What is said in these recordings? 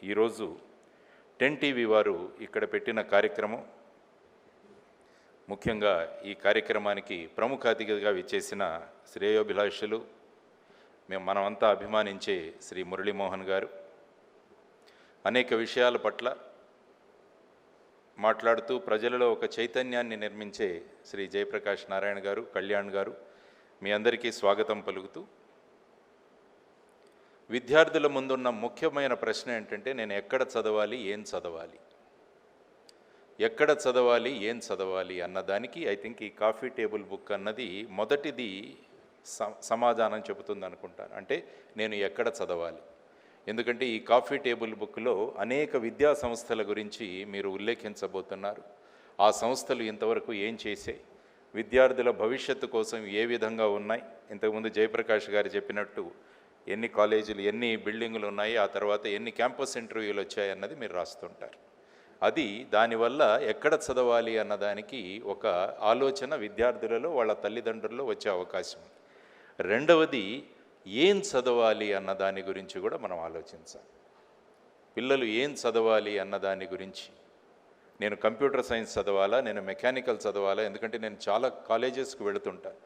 ఈరోజు 10 టీవీ వారు ఇక్కడ పెట్టిన కార్యక్రమం, ముఖ్యంగా ఈ కార్యక్రమానికి ప్రముఖ అతిథిగా విచ్చేసిన శ్రేయోభిలాషులు మనమంతా అభిమానించే శ్రీ మురళీమోహన్ గారు అనేక విషయాల పట్ల మాట్లాడుతూ ప్రజలలో ఒక చైతన్యాన్ని నిర్మించే శ్రీ జయప్రకాష్ నారాయణ గారు, కళ్యాణ్ గారు, మీ అందరికీ స్వాగతం పలుకుతూ, విద్యార్థుల ముందున్న ముఖ్యమైన ప్రశ్న ఏంటంటే నేను ఎక్కడ చదవాలి, ఏం చదవాలి, ఎక్కడ చదవాలి, ఏం చదవాలి అన్నదానికి ఐ థింక్ ఈ కాఫీ టేబుల్ బుక్ అన్నది మొదటిది సమాధానం చెబుతుంది అనుకుంటాను. అంటే నేను ఎక్కడ చదవాలి, ఎందుకంటే ఈ కాఫీ టేబుల్ బుక్లో అనేక విద్యా సంస్థల గురించి మీరు ఉల్లేఖించబోతున్నారు. ఆ సంస్థలు ఇంతవరకు ఏం చేసే, విద్యార్థుల భవిష్యత్తు కోసం ఏ విధంగా ఉన్నాయి, ఇంతకుముందు జయప్రకాష్ గారు చెప్పినట్టు ఎన్ని కాలేజీలు, ఎన్ని బిల్డింగులు ఉన్నాయి, ఆ తర్వాత ఎన్ని క్యాంపస్ ఇంటర్వ్యూలు వచ్చాయన్నది మీరు రాస్తుంటారు. అది దానివల్ల ఎక్కడ చదవాలి అన్నదానికి ఒక ఆలోచన విద్యార్థులలో, వాళ్ళ తల్లిదండ్రుల్లో వచ్చే అవకాశం ఉంది. రెండవది ఏం చదవాలి అన్న దాని గురించి కూడా మనం ఆలోచించాలి. పిల్లలు ఏం చదవాలి అన్న దాని గురించి, నేను కంప్యూటర్ సైన్స్ చదవాలా, నేను మెకానికల్ చదవాలా, ఎందుకంటే నేను చాలా కాలేజెస్కి వెళుతుంటాను.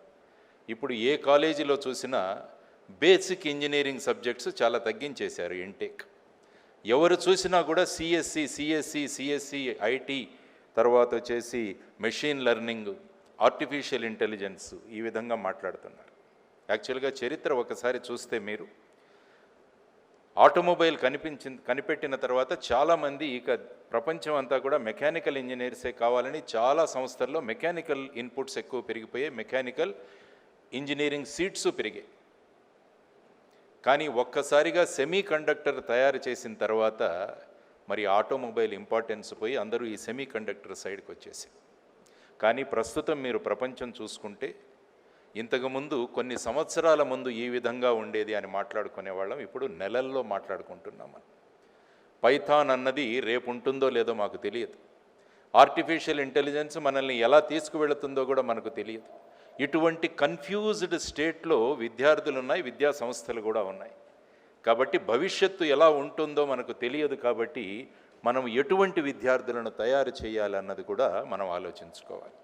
ఇప్పుడు ఏ కాలేజీలో చూసినా బేసిక్ ఇంజనీరింగ్ సబ్జెక్ట్స్ చాలా తగ్గించేశారు ఇంటేక్. ఎవరు చూసినా కూడా సిఎస్సి, ఐటీ, తర్వాత వచ్చేసి మెషిన్ లెర్నింగ్, ఆర్టిఫిషియల్ ఇంటెలిజెన్స్, ఈ విధంగా మాట్లాడుతున్నారు. యాక్చువల్గా చరిత్ర ఒకసారి చూస్తే మీరు ఆటోమొబైల్ కనిపెట్టిన తర్వాత చాలామంది ఇక ప్రపంచం అంతా కూడా మెకానికల్ ఇంజనీర్సే కావాలని చాలా సంస్థల్లో మెకానికల్ ఇన్పుట్స్ ఎక్కువ పెరిగిపోయాయి, మెకానికల్ ఇంజనీరింగ్ సీట్స్ పెరిగాయి. కానీ ఒక్కసారిగా సెమీ కండక్టర్ తయారు చేసిన తర్వాత మరి ఆటోమొబైల్ ఇంపార్టెన్స్ పోయి అందరూ ఈ సెమీ కండక్టర్ సైడ్కి వచ్చేసి. కానీ ప్రస్తుతం మీరు ప్రపంచం చూసుకుంటే ఇంతకుముందు కొన్ని సంవత్సరాల ముందు ఈ విధంగా ఉండేది అని మాట్లాడుకునేవాళ్ళం, ఇప్పుడు నెలల్లో మాట్లాడుకుంటున్నాం. పైథాన్ అన్నది రేపు ఉంటుందో లేదో మాకు తెలియదు. ఆర్టిఫిషియల్ ఇంటెలిజెన్స్ మనల్ని ఎలా తీసుకువెళుతుందో కూడా మనకు తెలియదు. ఇటువంటి కన్ఫ్యూజ్డ్ స్టేట్లో విద్యార్థులు ఉన్నాయి, విద్యా సంస్థలు కూడా ఉన్నాయి. కాబట్టి భవిష్యత్తు ఎలా ఉంటుందో మనకు తెలియదు. కాబట్టి మనం ఎటువంటి విద్యార్థులను తయారు చేయాలన్నది కూడా మనం ఆలోచించుకోవాలి.